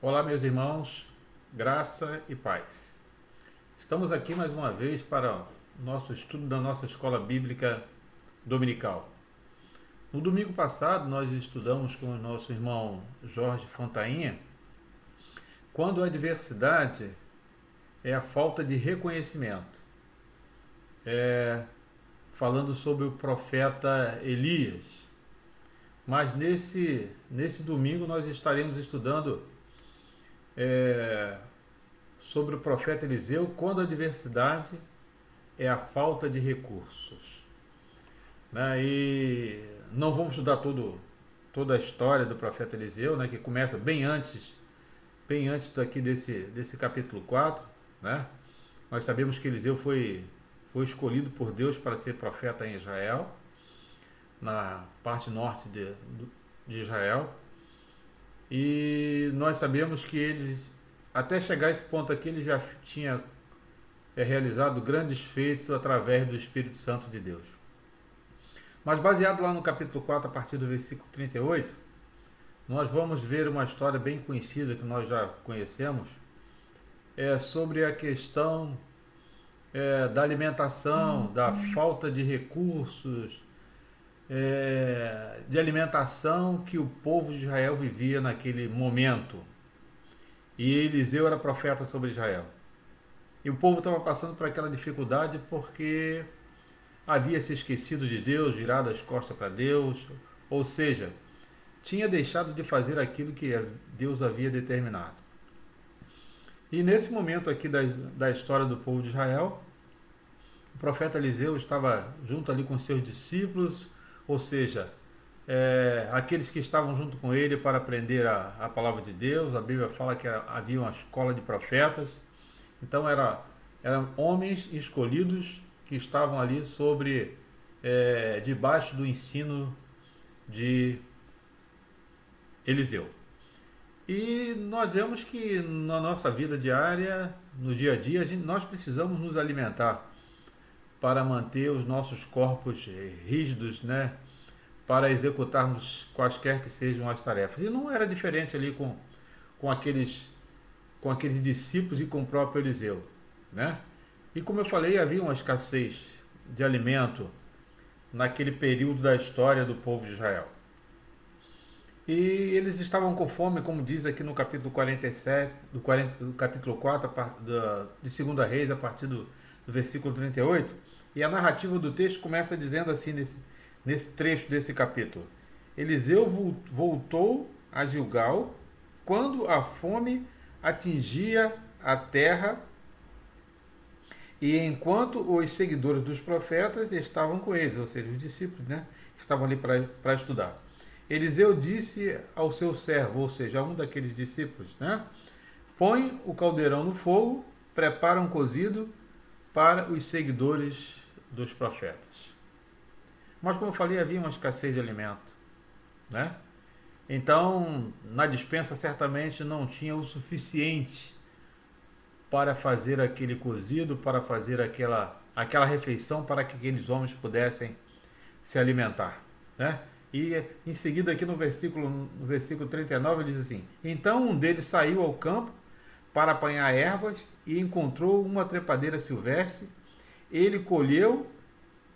Olá, meus irmãos, graça e paz. Estamos aqui mais uma vez para o nosso estudo da nossa escola bíblica dominical. No domingo passado, nós estudamos com o nosso irmão Jorge Fontainha quando a adversidade é a falta de reconhecimento. Falando sobre o profeta Elias. Mas nesse domingo nós estaremos estudando sobre o profeta Eliseu quando a adversidade é a falta de recursos. Né? E não vamos estudar toda a história do profeta Eliseu, né? Que começa bem antes daqui desse capítulo 4. Né? Nós sabemos que Eliseu foi escolhido por Deus para ser profeta em Israel, na parte norte de Israel. E nós sabemos que eles, até chegar a esse ponto aqui, ele já tinha realizado grandes feitos através do Espírito Santo de Deus. Mas baseado lá no capítulo 4, a partir do versículo 38, nós vamos ver uma história bem conhecida que nós já conhecemos, sobre a questão da alimentação, da falta de recursos, de alimentação que o povo de Israel vivia naquele momento. E Eliseu era profeta sobre Israel. E o povo estava passando por aquela dificuldade porque havia se esquecido de Deus, virado as costas para Deus, ou seja, tinha deixado de fazer aquilo que Deus havia determinado. E nesse momento aqui da história do povo de Israel, o profeta Eliseu estava junto ali com seus discípulos, ou seja, aqueles que estavam junto com ele para aprender a palavra de Deus. A Bíblia fala que havia uma escola de profetas. Então eram homens escolhidos que estavam ali debaixo do ensino de Eliseu. E nós vemos que na nossa vida diária, no dia a dia, nós precisamos nos alimentar para manter os nossos corpos rígidos, né? Para executarmos quaisquer que sejam as tarefas. E não era diferente ali com aqueles discípulos e com o próprio Eliseu, né? E como eu falei, havia uma escassez de alimento naquele período da história do povo de Israel. E eles estavam com fome, como diz aqui no capítulo 47, do capítulo 4 de 2 Reis, a partir do versículo 38. E a narrativa do texto começa dizendo assim, nesse trecho desse capítulo: Eliseu voltou a Gilgal quando a fome atingia a terra e enquanto os seguidores dos profetas estavam com eles, ou seja, os discípulos, né, estavam ali para estudar. Eliseu disse ao seu servo, ou seja, a um daqueles discípulos, né: põe o caldeirão no fogo, prepara um cozido para os seguidores dos profetas. Mas, como eu falei, havia uma escassez de alimento, né? Então, na despensa certamente não tinha o suficiente para fazer aquele cozido, para fazer aquela refeição para que aqueles homens pudessem se alimentar, né? E em seguida aqui no versículo 39 ele diz assim: então um deles saiu ao campo para apanhar ervas e encontrou uma trepadeira silvestre. Ele colheu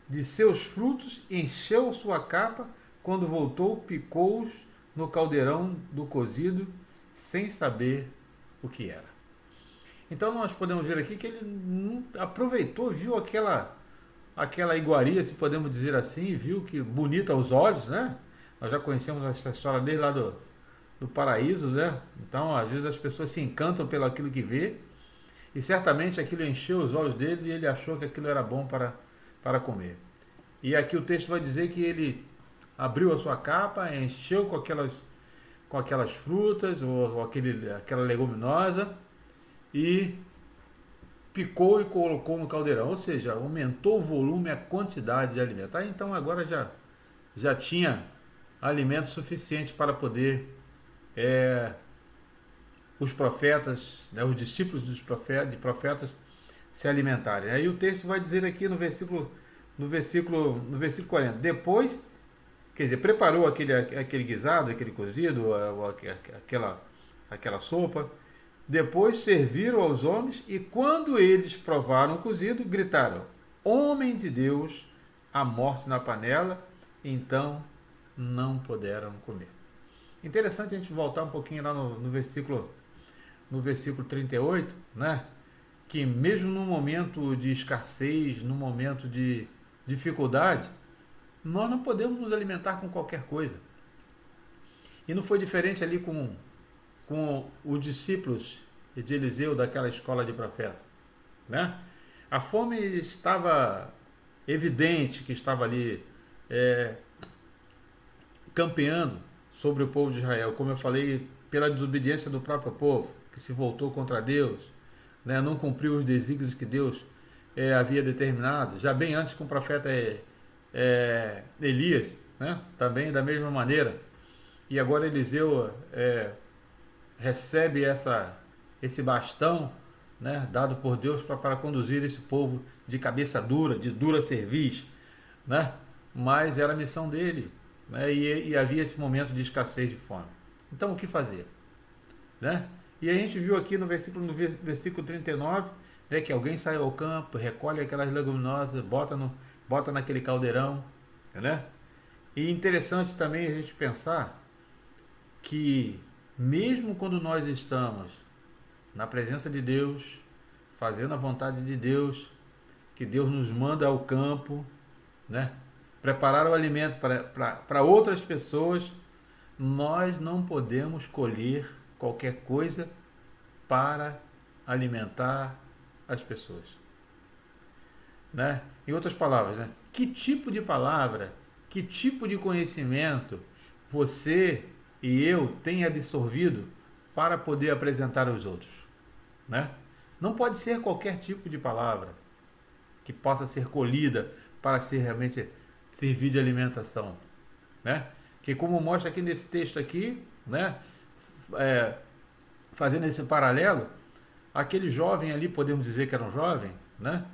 de seus frutos, encheu sua capa, quando voltou, picou-os no caldeirão do cozido, sem saber o que era. Então nós podemos ver aqui que ele aproveitou, viu aquela iguaria, se podemos dizer assim, viu que bonita aos olhos, né? Nós já conhecemos essa história desde lá do paraíso, né? Então às vezes as pessoas se encantam pelo aquilo que vê, e certamente aquilo encheu os olhos dele e ele achou que aquilo era bom para comer. E aqui o texto vai dizer que ele abriu a sua capa, encheu com aquelas frutas ou aquela leguminosa e picou e colocou no caldeirão, ou seja, aumentou o volume, a quantidade de alimento. Então agora já tinha alimento suficiente para poder os profetas, né, os discípulos de profetas se alimentarem. Aí o texto vai dizer aqui no versículo 40, depois, quer dizer, preparou aquele guisado, aquele cozido, aquela sopa. Depois serviram aos homens e quando eles provaram o cozido, gritaram: Homem de Deus, a morte na panela. Então não puderam comer. Interessante a gente voltar um pouquinho lá no versículo 38, né? Que mesmo no momento de escassez, no momento de dificuldade, nós não podemos nos alimentar com qualquer coisa. E não foi diferente ali com os discípulos de Eliseu daquela escola de profeta, né? A fome estava evidente que estava ali campeando sobre o povo de Israel, como eu falei, pela desobediência do próprio povo, que se voltou contra Deus, né? Não cumpriu os desígnios que Deus havia determinado, já bem antes com o profeta Elias, né? Também da mesma maneira. E agora Eliseu recebe esse bastão, né, dado por Deus para conduzir esse povo de cabeça dura, de dura cerviz, né? Mas era a missão dele, né? E havia esse momento de escassez de fome. Então o que fazer, né? E a gente viu aqui no versículo 39, né, que alguém sai ao campo, recolhe aquelas leguminosas, bota naquele caldeirão, né? E interessante também a gente pensar que mesmo quando nós estamos na presença de Deus, fazendo a vontade de Deus, que Deus nos manda ao campo, né? Preparar o alimento para outras pessoas, nós não podemos colher qualquer coisa para alimentar as pessoas, né? Em outras palavras, né? Que tipo de palavra, que tipo de conhecimento você e eu tem absorvido para poder apresentar aos outros, né? Não pode ser qualquer tipo de palavra que possa ser colhida para ser realmente servir de alimentação, né? Que como mostra aqui nesse texto aqui, né? Fazendo esse paralelo, aquele jovem ali, podemos dizer que era um jovem, né?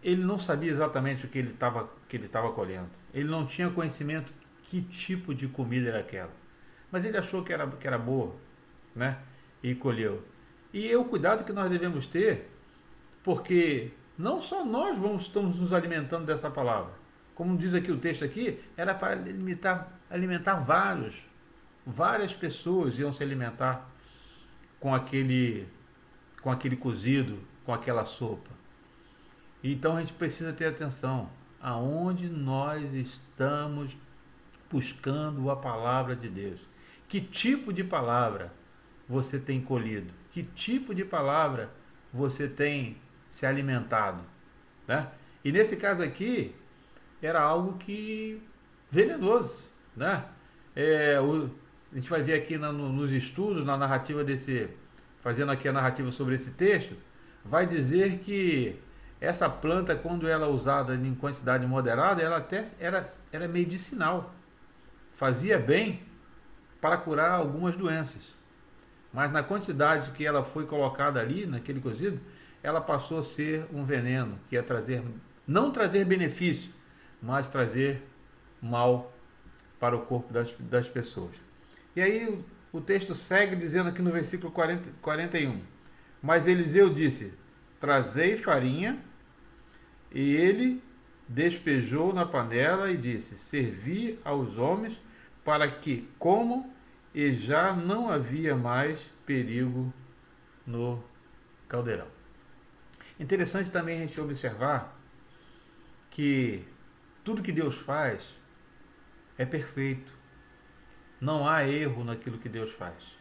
Ele não sabia exatamente o que ele estava colhendo. Ele não tinha conhecimento que tipo de comida era aquela. Mas ele achou que era boa, né? E colheu. E é o cuidado que nós devemos ter, porque não só nós estamos nos alimentando dessa palavra. Como diz aqui o texto aqui, era para alimentar várias pessoas iam se alimentar com aquele cozido, com aquela sopa. Então a gente precisa ter atenção aonde nós estamos buscando a palavra de Deus. Que tipo de palavra você tem colhido? Que tipo de palavra você tem se alimentado, né? E nesse caso aqui era algo que venenoso, né? A gente vai ver aqui nos estudos, na narrativa fazendo aqui a narrativa sobre esse texto, vai dizer que essa planta, quando ela é usada em quantidade moderada, ela até era medicinal, fazia bem para curar algumas doenças. Mas na quantidade que ela foi colocada ali, naquele cozido, ela passou a ser um veneno, que ia não trazer benefício, mas trazer mal para o corpo das pessoas. E aí o texto segue dizendo aqui no versículo 41. Mas Eliseu disse: Trazei farinha, e ele despejou na panela e disse: Servi aos homens para que comam, e já não havia mais perigo no caldeirão. Interessante também a gente observar que tudo que Deus faz é perfeito. Não há erro naquilo que Deus faz.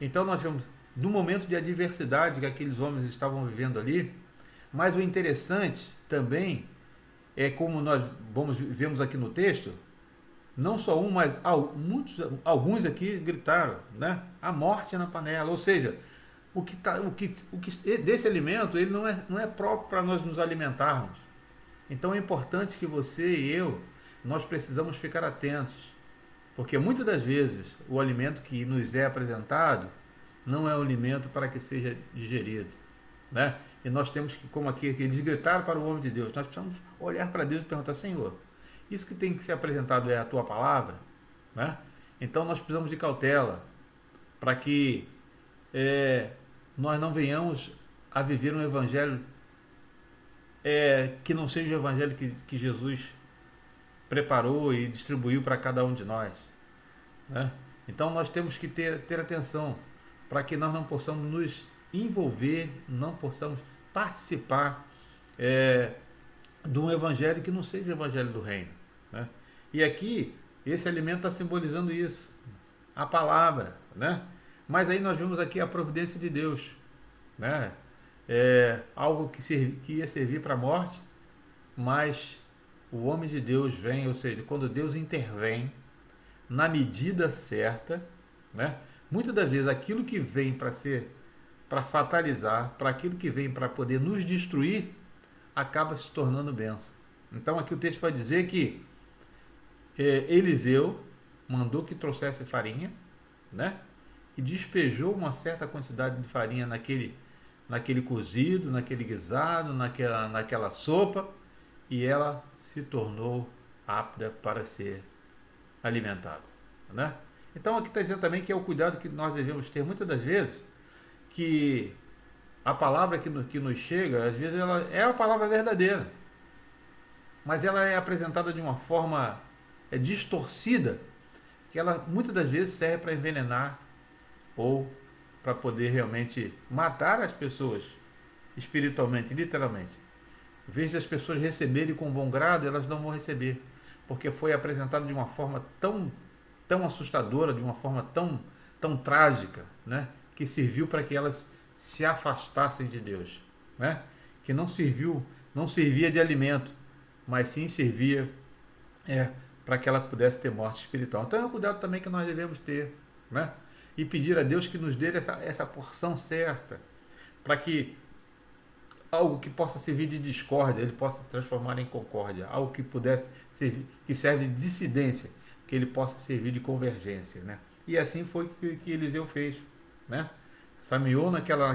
Então nós vemos, no momento de adversidade que aqueles homens estavam vivendo ali, mas o interessante também é como nós vemos aqui no texto, não só um, mas alguns aqui gritaram, né? A morte na panela, ou seja, desse alimento ele não é próprio para nós nos alimentarmos. Então é importante que você e eu, nós precisamos ficar atentos, porque muitas das vezes o alimento que nos é apresentado não é um alimento para que seja digerido, né? E nós temos que, como aqui, eles gritaram para o homem de Deus, nós precisamos olhar para Deus e perguntar: Senhor, isso que tem que ser apresentado é a tua palavra, né? Então nós precisamos de cautela, para que nós não venhamos a viver um evangelho que não seja o evangelho que Jesus preparou e distribuiu para cada um de nós, né? Então nós temos que ter atenção para que nós não possamos nos envolver, não possamos participar é, de um evangelho que não seja o evangelho do reino, né? E aqui esse alimento está simbolizando isso, a palavra, né? Mas aí nós vemos aqui a providência de Deus, né? Algo que ia servir para a morte, mas o homem de Deus vem, ou seja, quando Deus intervém na medida certa, né? Muitas das vezes aquilo que vem para fatalizar, para aquilo que vem para poder nos destruir, acaba se tornando bênção. Então aqui o texto vai dizer que Eliseu mandou que trouxesse farinha, né? E despejou uma certa quantidade de farinha naquele cozido, naquele guisado, naquela sopa, e ela se tornou apta para ser alimentada, né? Então aqui está dizendo também que é o cuidado que nós devemos ter muitas das vezes, que a palavra que nos chega, às vezes ela é a palavra verdadeira, mas ela é apresentada de uma forma distorcida, que ela muitas das vezes serve para envenenar ou para poder realmente matar as pessoas espiritualmente, literalmente. Em vez de as pessoas receberem com bom grado, elas não vão receber, porque foi apresentado de uma forma tão assustadora, de uma forma tão trágica, né? Que serviu para que elas se afastassem de Deus, né? Que não servia de alimento, mas sim servia para que ela pudesse ter morte espiritual. Então é um cuidado também que nós devemos ter, né? E pedir a Deus que nos dê essa porção certa, para que algo que possa servir de discórdia, ele possa transformar em concórdia, algo que pudesse servir, que serve de dissidência, que ele possa servir de convergência, né? E assim foi que Eliseu fez, né? Sameou naquela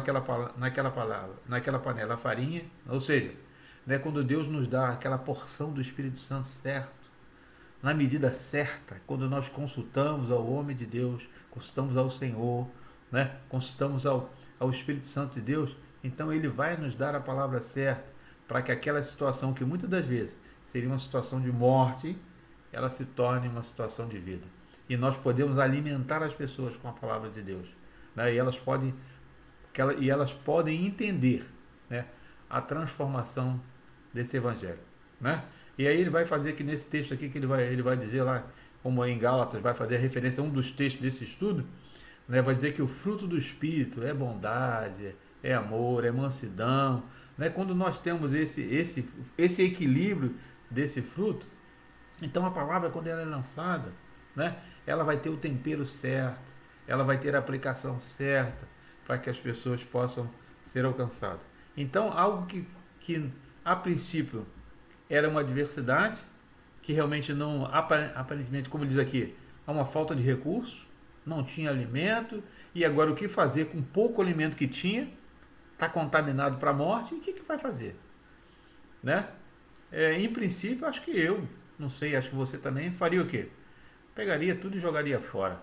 panela a farinha, ou seja, né, quando Deus nos dá aquela porção do Espírito Santo certo, na medida certa, quando nós consultamos ao homem de Deus, consultamos ao Senhor, né, consultamos ao Espírito Santo de Deus, então ele vai nos dar a palavra certa para que aquela situação que muitas das vezes seria uma situação de morte, ela se torne uma situação de vida. E nós podemos alimentar as pessoas com a palavra de Deus, né, e elas podem entender, né, a transformação desse evangelho, né? E aí ele vai fazer que nesse texto aqui que ele vai dizer lá, como em Gálatas, vai fazer a referência a um dos textos desse estudo, né? Vai dizer que o fruto do Espírito é bondade, é amor, é mansidão, né? Quando nós temos esse equilíbrio desse fruto, então a palavra, quando ela é lançada, né? Ela vai ter o tempero certo, ela vai ter a aplicação certa para que as pessoas possam ser alcançadas. Então algo que a princípio era uma adversidade, que realmente não, aparentemente, como diz aqui, há uma falta de recurso, não tinha alimento, e agora o que fazer com o pouco alimento que tinha, está contaminado para a morte, e o que vai fazer? Né? Em princípio, acho que eu, não sei, acho que você também, faria o quê? Pegaria tudo e jogaria fora,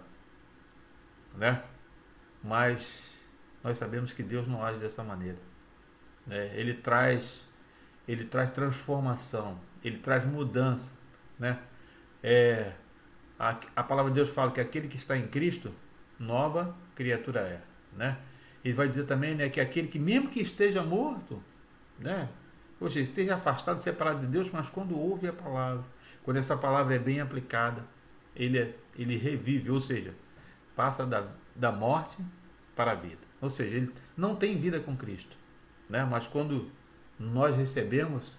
né? Mas nós sabemos que Deus não age dessa maneira, né? Ele traz transformação, ele traz mudança, né? A palavra de Deus fala que aquele que está em Cristo, nova criatura é, né? Ele vai dizer também, né, que aquele que mesmo que esteja morto, né, ou seja, esteja afastado, separado de Deus, mas quando ouve a palavra, quando essa palavra é bem aplicada, ele revive, ou seja, passa da morte para a vida. Ou seja, ele não tem vida com Cristo, né? Mas quando nós recebemos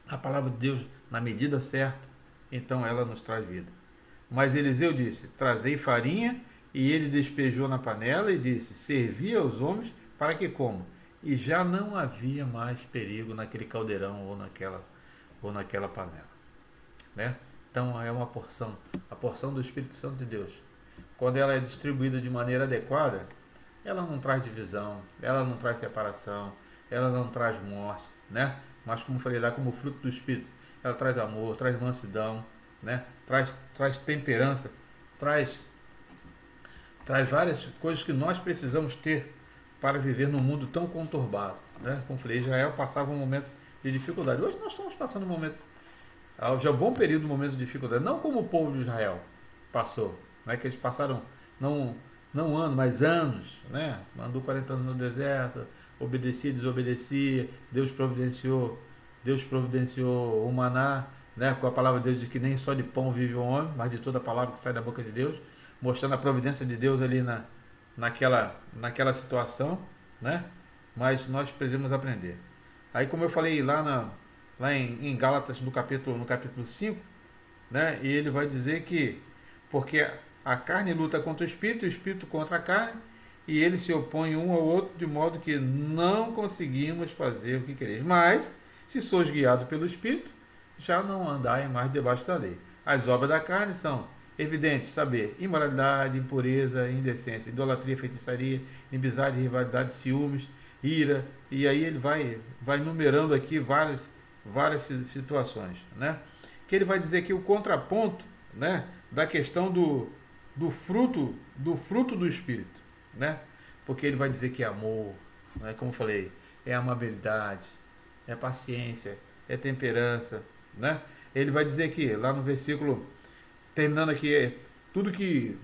a palavra de Deus na medida certa, então ela nos traz vida. Mas Eliseu disse: trazei farinha, e ele despejou na panela e disse: servi aos homens para que comam. E já não havia mais perigo naquele caldeirão ou naquela panela, né? Então é uma porção, a porção do Espírito Santo de Deus. Quando ela é distribuída de maneira adequada, ela não traz divisão, ela não traz separação, ela não traz morte, né? Mas como falei lá, como fruto do Espírito, ela traz amor, traz mansidão, né? Traz temperança, traz traz várias coisas que nós precisamos ter para viver num mundo tão conturbado. Né? Como falei, Israel passava um momento de dificuldade. Hoje nós estamos passando um momento, já um bom período, um momento de dificuldade. Não como o povo de Israel passou, né? Que eles passaram não, não anos, mas anos. Né? Andou 40 anos no deserto, obedecia, desobedecia, Deus providenciou o maná, né? Com a palavra de Deus diz que nem só de pão vive o homem, mas de toda a palavra que sai da boca de Deus, mostrando a providência de Deus ali naquela situação, né? Mas nós precisamos aprender. Aí, como eu falei lá em Gálatas, no capítulo 5, né? E ele vai dizer que, porque a carne luta contra o espírito contra a carne, e eles se opõem um ao outro, de modo que não conseguimos fazer o que quereis. Mas, se sois guiados pelo espírito, já não andai mais debaixo da lei. As obras da carne são evidentes, saber, imoralidade, impureza, indecência, idolatria, feitiçaria, inimizade, rivalidade, ciúmes, ira, e aí ele vai numerando aqui várias situações, né? Que ele vai dizer que o contraponto, né, da questão do fruto do espírito, né? Porque ele vai dizer que é amor, né? Como eu falei, é amabilidade, é paciência, é temperança, né? Ele vai dizer que lá no versículo terminando aqui, tudo que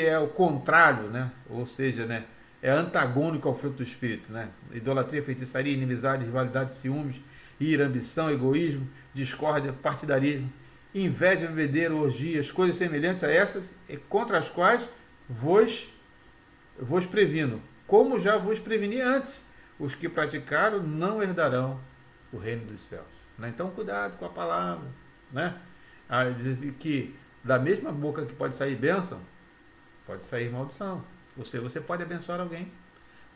é o contrário, né? Ou seja, né, é antagônico ao fruto do espírito, né? Idolatria, feitiçaria, inimizade, rivalidade, ciúmes, ira, ambição, egoísmo, discórdia, partidarismo, inveja, bebedeira, orgias, coisas semelhantes a essas, contra as quais vos previno, como já vos preveni antes, os que praticaram não herdarão o reino dos céus. Né? Então, cuidado com a palavra, né? Diz que da mesma boca que pode sair bênção, pode sair maldição. Você pode abençoar alguém,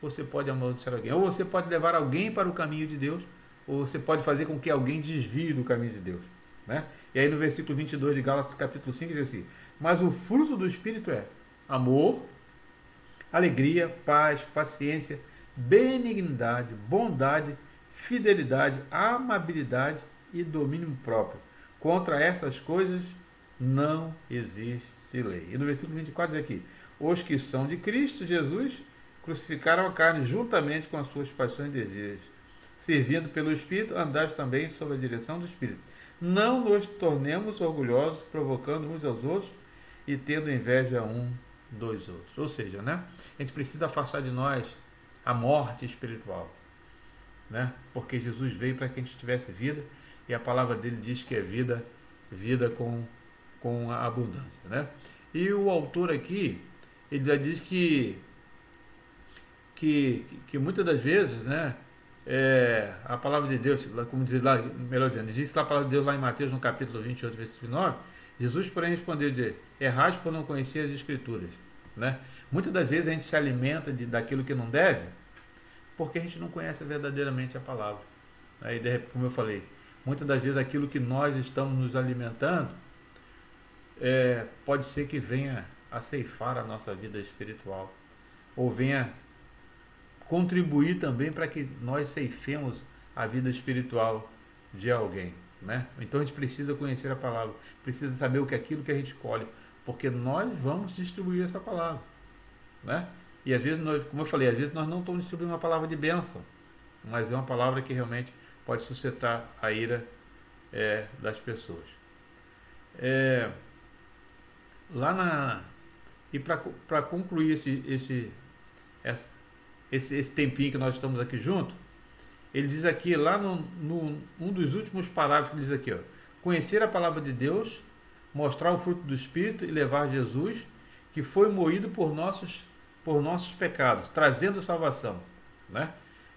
você pode amaldiçoar alguém, ou você pode levar alguém para o caminho de Deus, ou você pode fazer com que alguém desvie do caminho de Deus. Né? E aí no versículo 22 de Gálatas capítulo 5 diz assim: mas o fruto do Espírito é amor, alegria, paz, paciência, benignidade, bondade, fidelidade, amabilidade e domínio próprio. Contra essas coisas não existe lei. E no versículo 24 diz aqui: os que são de Cristo Jesus crucificaram a carne juntamente com as suas paixões e desejos. Servindo pelo Espírito, andais também sob a direção do Espírito. Não nos tornemos orgulhosos, provocando uns aos outros e tendo inveja um dos outros. Ou seja, né, a gente precisa afastar de nós a morte espiritual, né? Porque Jesus veio para que a gente tivesse vida, e a palavra dele diz que é vida com a abundância, né? E o autor aqui, ele já diz que muitas das vezes, né, a palavra de Deus, como diz lá, melhor dizendo, existe lá a palavra de Deus lá em Mateus, no capítulo 28, versículo 9, Jesus, porém, respondeu de errais por não conhecer as Escrituras, né? Muitas das vezes a gente se alimenta daquilo que não deve, porque a gente não conhece verdadeiramente a palavra. Aí, como eu falei, muitas das vezes aquilo que nós estamos nos alimentando pode ser que venha a ceifar a nossa vida espiritual, ou venha contribuir também para que nós ceifemos a vida espiritual de alguém, né? Então a gente precisa conhecer a palavra, precisa saber o que é aquilo que a gente colhe, porque nós vamos distribuir essa palavra, né? E às vezes nós, como eu falei, às vezes nós não estamos distribuindo uma palavra de bênção, mas é uma palavra que realmente pode suscitar a ira das pessoas. Lá na e para concluir esse tempinho que nós estamos aqui juntos, ele diz aqui, lá um dos últimos parágrafos, ele diz aqui, ó: conhecer a palavra de Deus, mostrar o fruto do Espírito e levar Jesus, que foi moído por nossos pecados, trazendo salvação, né?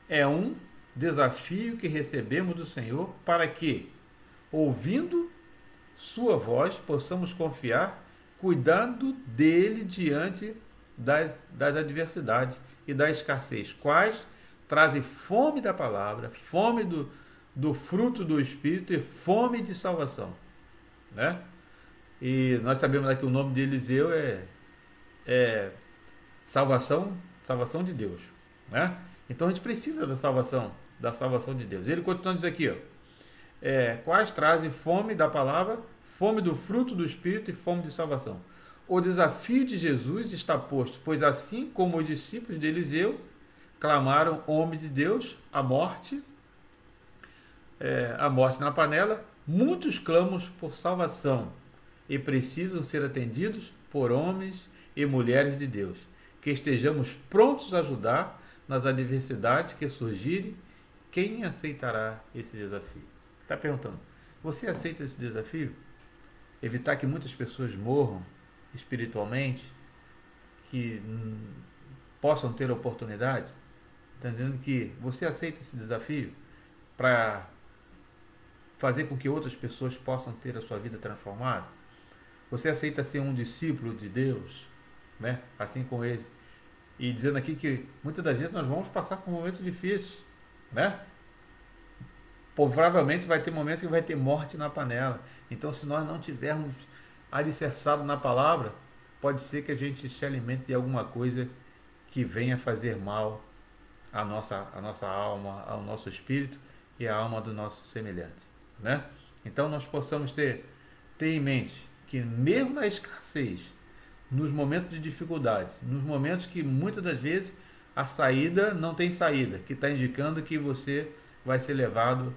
É um desafio que recebemos do Senhor para que, ouvindo sua voz, possamos confiar, cuidando dele diante das adversidades e da escassez, quais trazem fome da palavra, fome do fruto do Espírito e fome de salvação, né? E nós sabemos aqui o nome de Eliseu é salvação de Deus, né? Então a gente precisa da salvação de Deus. Ele continua dizendo aqui, ó, quais trazem fome da palavra, fome do fruto do Espírito e fome de salvação. O desafio de Jesus está posto, pois assim como os discípulos de Eliseu clamaram, homem de Deus, a morte na panela, muitos clamam por salvação e precisam ser atendidos por homens e mulheres de Deus, que estejamos prontos a ajudar nas adversidades que surgirem. Quem aceitará esse desafio? Está perguntando, você aceita esse desafio? Evitar que muitas pessoas morram espiritualmente, que possam ter oportunidade? Está dizendo que você aceita esse desafio para fazer com que outras pessoas possam ter a sua vida transformada? Você aceita ser um discípulo de Deus, né? Assim como ele. E dizendo aqui que muitas das vezes nós vamos passar por momentos difíceis, né? Provavelmente vai ter momentos que vai ter morte na panela. Então, se nós não tivermos alicerçado na palavra, pode ser que a gente se alimente de alguma coisa que venha fazer mal à nossa alma, ao nosso espírito e à alma do nosso semelhante, né? Então, nós possamos ter em mente que mesmo na escassez, nos momentos de dificuldade, nos momentos que muitas das vezes a saída não tem saída, que está indicando que você vai ser levado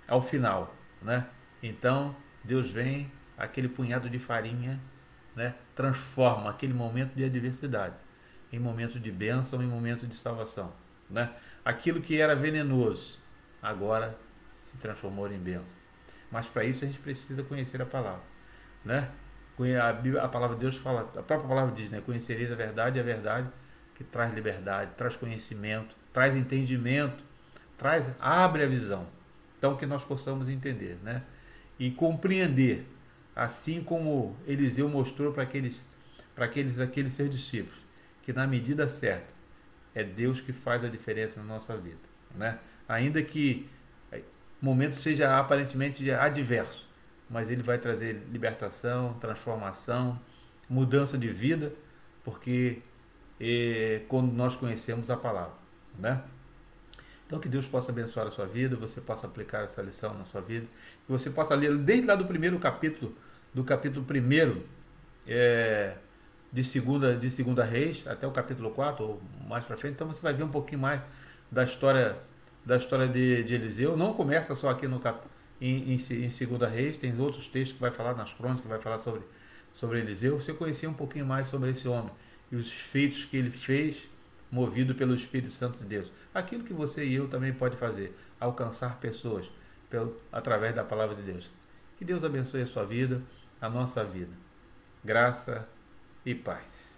ao final, né? Então Deus vem, aquele punhado de farinha, né? Transforma aquele momento de adversidade em momento de bênção, em momento de salvação, né? Aquilo que era venenoso agora se transformou em bênção. Mas para isso a gente precisa conhecer a palavra, né? A palavra de Deus fala, a própria palavra diz, né? Conhecereis a verdade que traz liberdade, traz conhecimento, traz entendimento, abre a visão. Então que nós possamos entender, né? E compreender, assim como Eliseu mostrou para aqueles seus discípulos, que na medida certa é Deus que faz a diferença na nossa vida, né? Ainda que o momento seja aparentemente adverso, mas ele vai trazer libertação, transformação, mudança de vida, porque quando nós conhecemos a palavra, né? Então que Deus possa abençoar a sua vida, você possa aplicar essa lição na sua vida, que você possa ler desde lá do primeiro capítulo, do capítulo 1 de segunda Reis, até o capítulo 4 ou mais para frente. Então você vai ver um pouquinho mais da história de Eliseu. Não começa só aqui em segunda Reis, tem outros textos que vai falar nas crônicas, que vai falar sobre Eliseu. Você conhecer um pouquinho mais sobre esse homem e os feitos que ele fez, movido pelo Espírito Santo de Deus. Aquilo que você e eu também pode fazer, alcançar pessoas através da palavra de Deus. Que Deus abençoe a sua vida, a nossa vida. Graça e paz.